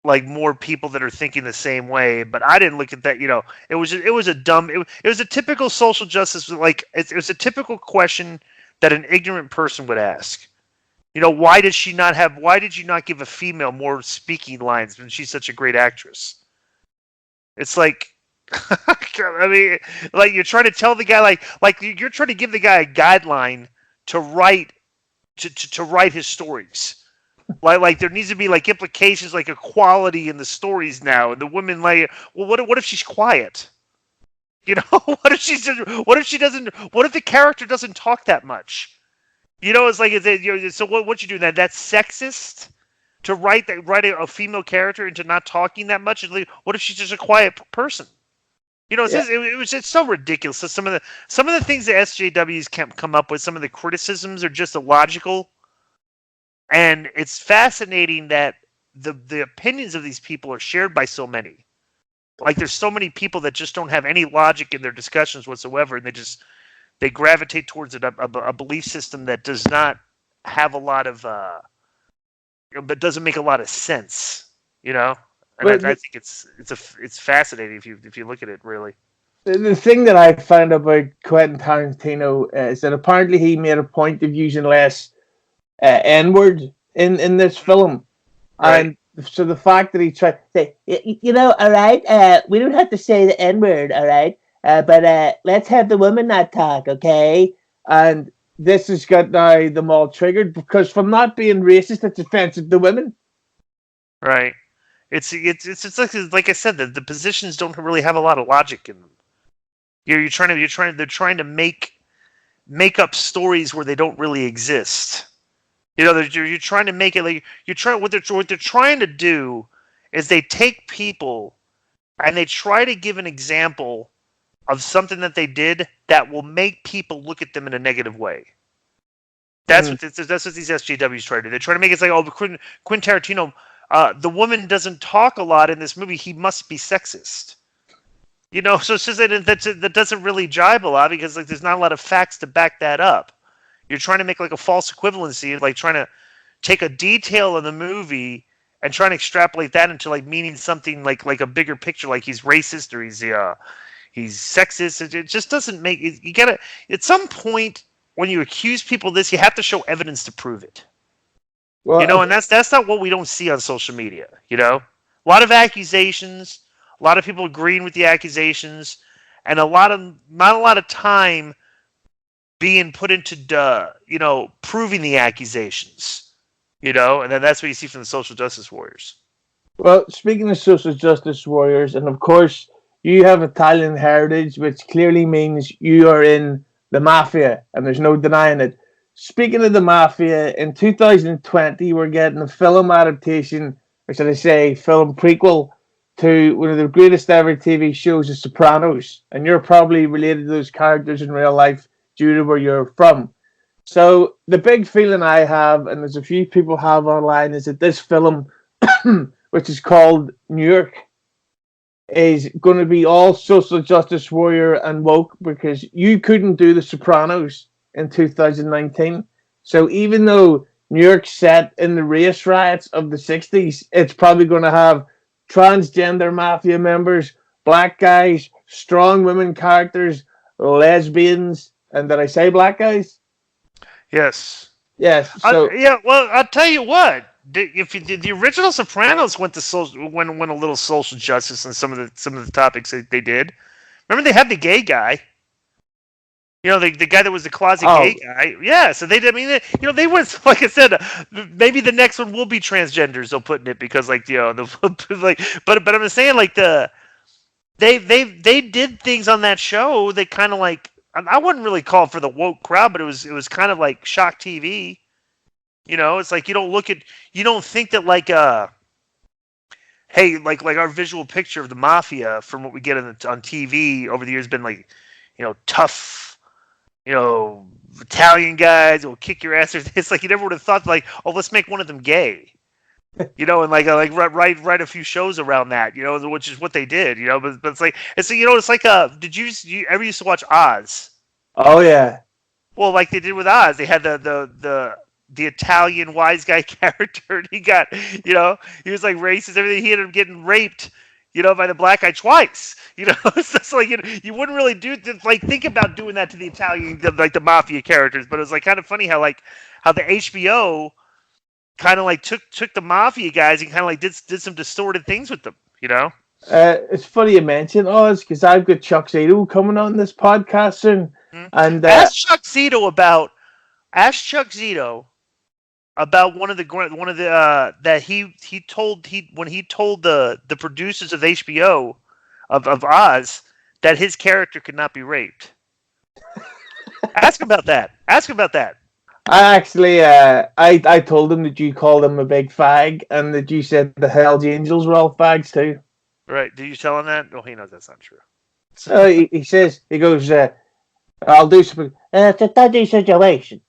like more people that are thinking the same way. But I didn't look at that. It was a typical social justice. Like it was a typical question that an ignorant person would ask. Why did you not give a female more speaking lines when she's such a great actress? It's like, I mean, like you're trying to tell the guy, like you're trying to give the guy a guideline to write to write his stories. Like there needs to be like implications, like equality in the stories now. And the women, like, well, what if she's quiet? What if she doesn't? What if the character doesn't talk that much? It's like so. What you do then? That's sexist to write a female character into not talking that much. What if she's just a quiet person? It's so ridiculous. So some of the things that SJWs can come up with, some of the criticisms are just illogical. And it's fascinating that the opinions of these people are shared by so many. Like there's so many people that just don't have any logic in their discussions whatsoever, and they gravitate towards a belief system that does not have a lot of, but doesn't make a lot of sense. And I think it's fascinating if you look at it really. The thing that I found about Quentin Tarantino is that apparently he made a point of using less N-word in this film, right. And so the fact that he tried to say, all right, we don't have to say the N-word, all right, but let's have the woman not talk, okay? And this has got now them all triggered because from not being racist, it's offensive to women. Right. It's like I said, the positions don't really have a lot of logic in them. They're trying to make up stories where they don't really exist. You're trying to make it like what they're trying to do is they take people and they try to give an example of something that they did that will make people look at them in a negative way. That's what these SJWs try to do. They try to make it like, oh, Quentin Tarantino, the woman doesn't talk a lot in this movie. He must be sexist. So it's just that doesn't really jibe a lot because like there's not a lot of facts to back that up. You're trying to make like a false equivalency, like trying to take a detail in the movie and trying to extrapolate that into like meaning something like a bigger picture, like he's racist or he's sexist. It just doesn't make it. You gotta at some point when you accuse people of this, you have to show evidence to prove it. Well, and that's not what we don't see on social media. A lot of accusations, a lot of people agreeing with the accusations, and not a lot of time being put into proving the accusations, and then that's what you see from the social justice warriors. Well, speaking of social justice warriors, and of course you have Italian heritage, which clearly means you are in the mafia, and there's no denying it. Speaking of the mafia, in 2020 we're getting a film adaptation, or should I say film prequel, to one of the greatest ever TV shows, The Sopranos, and you're probably related to those characters in real life due to where you're from. So the big feeling I have, and there's a few people have online, is that this film, which is called New York, is going to be all social justice warrior and woke because you couldn't do The Sopranos in 2019. So even though New York's set in the race riots of the 60s, it's probably going to have transgender mafia members, black guys, strong women characters, lesbians, and did I say black guys? Yes. Yes. So well, I'll tell you what. If you did, the original Sopranos went a little social justice in some of the topics that they did. Remember, they had the gay guy. The guy that was the closet gay guy. Yeah. So they did. I mean, they went, like I said, maybe the next one will be transgenders. They'll put in it because, like, but I'm saying, like they did things on that show that kind of like. I wouldn't really call it for the woke crowd, but it was kind of like shock TV. It's like you don't think that like hey, like our visual picture of the mafia from what we get on TV over the years been like, tough, Italian guys who will kick your ass. It's like you never would have thought like, oh, let's make one of them gay. And like write a few shows around that, which is what they did, but it's like did you ever used to watch Oz? Oh yeah. Well, like they did with Oz, they had the the Italian wise guy character. And he got, he was like racist, everything. He ended up getting raped, by the black guy twice. It's just like you wouldn't really think about doing that to the Italian, like the mafia characters. But it was like kind of funny how the HBO kind of like took the mafia guys and kind of like did some distorted things with them. It's funny you mention Oz because I've got Chuck Zito coming on this podcast soon, and ask Chuck Zito about one of the that he told the producers of HBO of Oz that his character could not be raped. Ask him about that. I actually, I told him that you called him a big fag, and that you said the Hells Angels were all fags too. Right? Did you tell him that? Well, he knows that's not true. So he goes, I'll do something. It's a dodgy situation.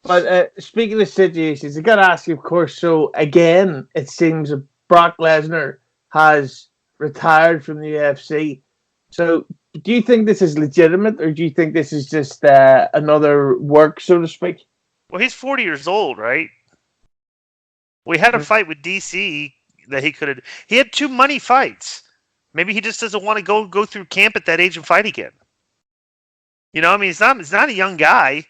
But speaking of situations, I got to ask you, of course. So again, it seems that Brock Lesnar has retired from the UFC. So do you think this is legitimate, or do you think this is just another work, so to speak? Well, he's 40 years old, right? We had a fight with DC that he could have. He had 2 money fights. Maybe he just doesn't want to go through camp at that age and fight again. He's not a young guy.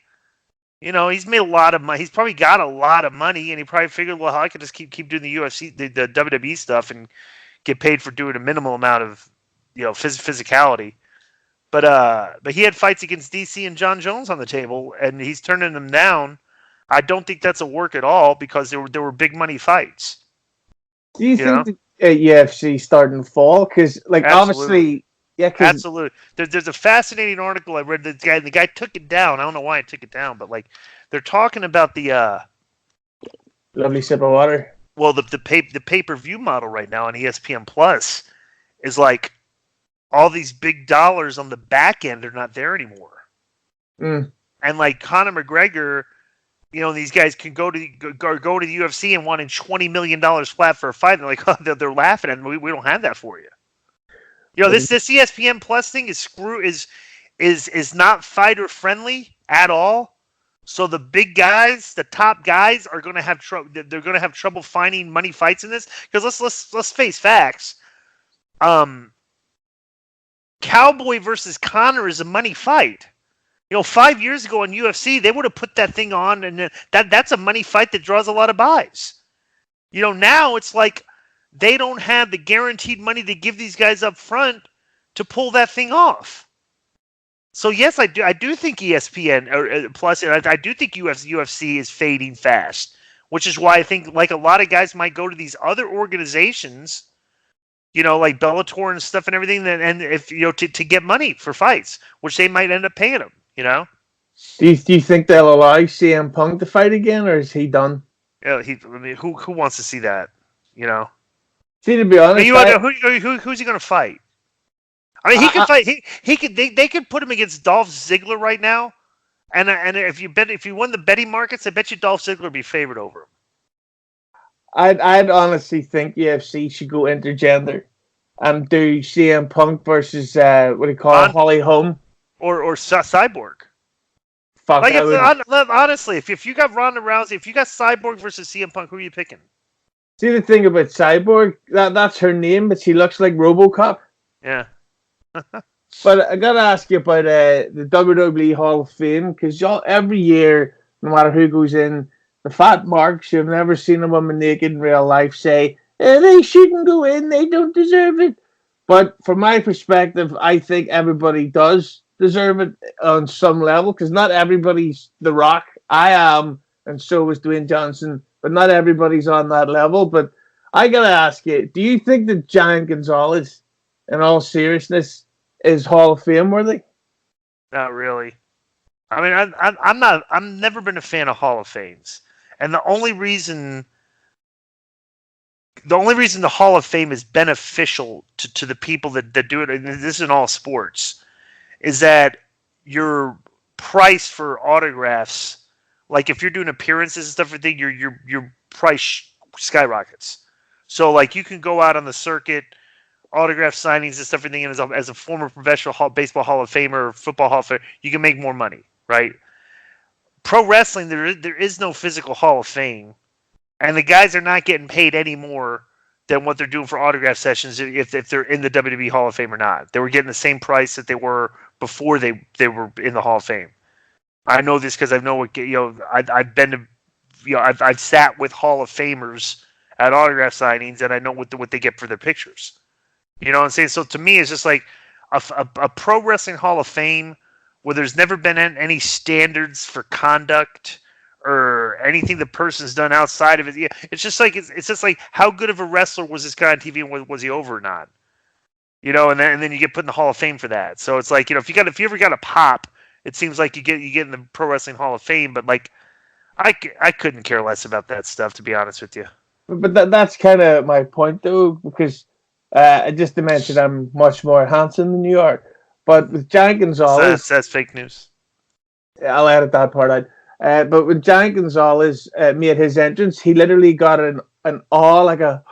He's made a lot of money. He's probably got a lot of money, and he probably figured, well, I could just keep doing the UFC, the WWE stuff, and get paid for doing a minimal amount of, physicality. But he had fights against DC and John Jones on the table, and he's turning them down. I don't think that's a work at all because there were big money fights. Do you think the UFC starting to fall? Because, obviously, yeah, absolutely. There's a fascinating article I read. The guy took it down. I don't know why I took it down, but they're talking about the lovely sip of water. Well, the pay-per-view model right now on ESPN Plus is like all these big dollars on the back end are not there anymore. And like Conor McGregor. These guys can go to the UFC and wanting $20 million flat for a fight. And they're like, they're laughing at me. We don't have that for you. This ESPN Plus thing is not fighter friendly at all. So the big guys, the top guys, are going to have trouble. They're going to have trouble finding money fights in this because let's face facts. Cowboy versus Conor is a money fight. 5 years ago on UFC, they would have put that thing on, and that's a money fight that draws a lot of buys. Now it's like they don't have the guaranteed money to give these guys up front to pull that thing off. So yes, I do think ESPN or Plus, I do think UFC is fading fast, which is why I think like a lot of guys might go to these other organizations, like Bellator and stuff and everything, and if to get money for fights, which they might end up paying them. Do you think they'll allow CM Punk to fight again, or is he done? Yeah, who wants to see that? See, to be honest, who's he going to fight? I mean, he could fight. They could put him against Dolph Ziggler right now, and if you won the betting markets, I bet you Dolph Ziggler would be favored over him. I'd honestly think UFC should go intergender and do CM Punk versus Holly Holm. Or Cyborg. Fuck, honestly, if you got Ronda Rousey, if you got Cyborg versus CM Punk, who are you picking? See, the thing about Cyborg, that's her name, but she looks like RoboCop. Yeah. But I gotta ask you about the WWE Hall of Fame, because every year, no matter who goes in, the fat marks who've never seen a woman naked in real life say, they shouldn't go in, they don't deserve it. But from my perspective, I think everybody does deserve it on some level, because not everybody's The Rock. I am, and so is Dwayne Johnson, but not everybody's on that level. But I gotta ask you, do you think that Giant Gonzalez, in all seriousness, is Hall of Fame worthy? Not really. I mean, I've never been a fan of Hall of Fames, and the only reason the Hall of Fame is beneficial to the people that do it, and this is in all sports, is that your price for autographs, like if you're doing appearances and stuff, your price skyrockets. So like you can go out on the circuit, autograph signings and stuff, and as a former professional baseball Hall of Famer or football Hall of Famer, you can make more money, right? pro wrestling, there is no physical Hall of Fame, and the guys are not getting paid any more than what they're doing for autograph sessions if they're in the WWE Hall of Fame or not. They were getting the same price that they were before they were in the Hall of Fame. I know this because I know what I've been to I've sat with Hall of Famers at autograph signings, and I know what they get for their pictures. You know what I'm saying? So to me, it's just like a pro wrestling Hall of Fame where there's never been any standards for conduct or anything the person's done outside of it. Yeah, it's just like how good of a wrestler was this guy on TV, and was he over or not? You know, and then you get put in the Hall of Fame for that. So it's like, if you ever got a pop, it seems like you get in the Pro Wrestling Hall of Fame. But like, I couldn't care less about that stuff, to be honest with you. But that's kind of my point, though, because just to mention, I'm much more handsome than you are. But with Giant Gonzalez, that's fake news. I'll edit that part out. But when Giant Gonzalez made his entrance, he literally got an awe, like a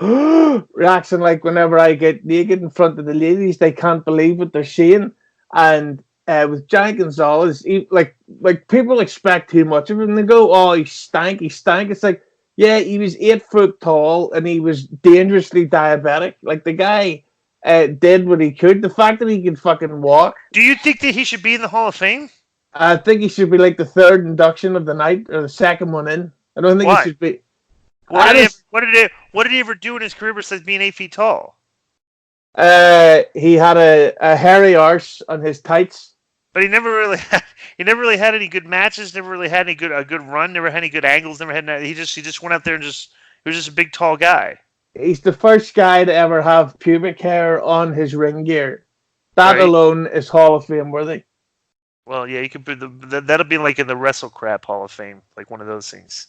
reaction, like whenever I get naked in front of the ladies, they can't believe what they're seeing. And with Giant Gonzalez, like people expect too much of him. They go, "Oh, he stank." It's like, yeah, he was 8 foot tall and he was dangerously diabetic. Like, the guy did what he could. The fact that he could fucking walk. Do you think that he should be in the Hall of Fame? I think he should be like the third induction of the night, or the second one in. I don't think he should be. What did he ever do in his career besides being 8 feet tall? He had a hairy arse on his tights. But he never really had any good matches. Never really had a good run. Never had any good angles. Never had. He just went out there and he was just a big tall guy. He's the first guy to ever have pubic hair on his ring gear. That alone is Hall of Fame worthy. Well, yeah, you could put that'll be like in the Wrestle Crap Hall of Fame, like one of those things.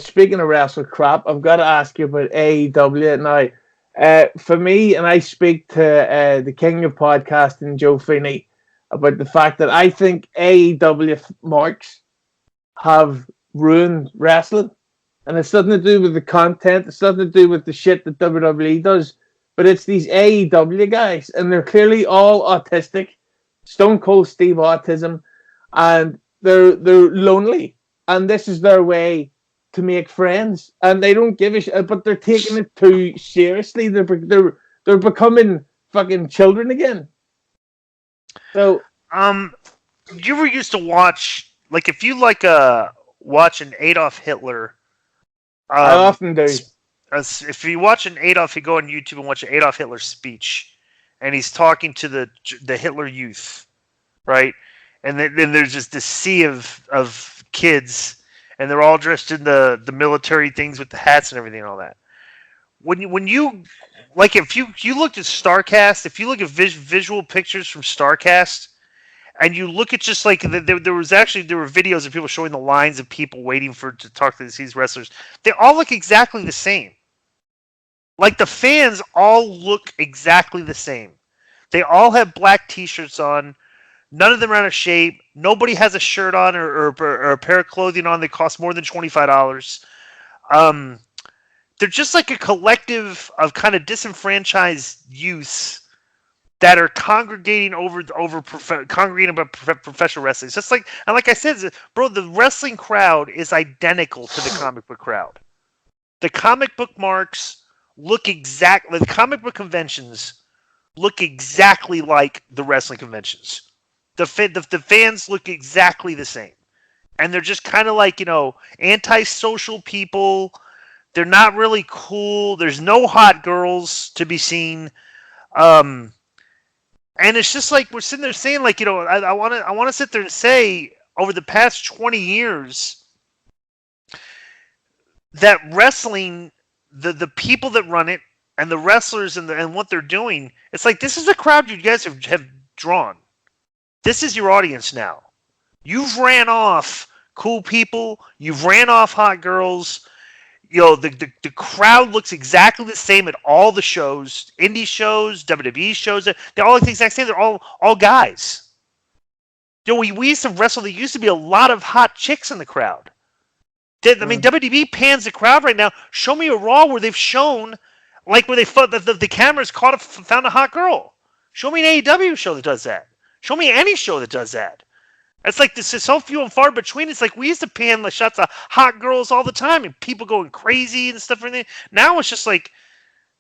Speaking of Wrestle Crap, I've got to ask you about AEW now. For me, and I speak to the king of podcasting, Joe Feeney, about the fact that I think AEW marks have ruined wrestling. And it's nothing to do with the content. It's nothing to do with the shit that WWE does. But it's these AEW guys. And they're clearly all autistic. Stone Cold Steve autism. And they're lonely. And this is their way to make friends. And they don't give a shit. But they're taking it too seriously. They're becoming fucking children again. So, you ever used to watch, like, if you watch an Adolf Hitler? I often do. If you watch an Adolf, you go on YouTube and watch an Adolf Hitler speech, and he's talking to the Hitler youth, right? And then there's just this sea of kids, and they're all dressed in the military things with the hats and everything and all that. When you like, if you looked at StarCast, if you look at visual pictures from StarCast, and you look at just like there were videos of people showing the lines of people waiting to talk to these wrestlers. They all look exactly the same. Like, the fans all look exactly the same. They all have black T-shirts on. None of them are out of shape. Nobody has a shirt on or a pair of clothing on that costs more than $25. They're just like a collective of kind of disenfranchised youths that are congregating about professional wrestling. It's just like, and like I said, bro, the wrestling crowd is identical to the comic book crowd. The comic book marks look exactly. The comic book conventions look exactly like the wrestling conventions. The fans look exactly the same, and they're just kind of like, antisocial people. They're not really cool. There's no hot girls to be seen. And it's just like we're sitting there saying, like, I want to sit there and say, over the past 20 years, that wrestling, the people that run it, and the wrestlers and what they're doing, it's like, this is the crowd you guys have drawn. This is your audience now. You've ran off cool people. You've ran off hot girls. The crowd looks exactly the same at all the shows, indie shows, WWE shows. They all look the exact same. They're all guys. We used to wrestle. There used to be a lot of hot chicks in the crowd. I mean, WWE pans the crowd right now. Show me a Raw where they've shown, like, where they the cameras found a hot girl. Show me an AEW show that does that. Show me any show that does that. It's like this is so few and far between. It's like we used to pan like shots of hot girls all the time and people going crazy and stuff. And now it's just like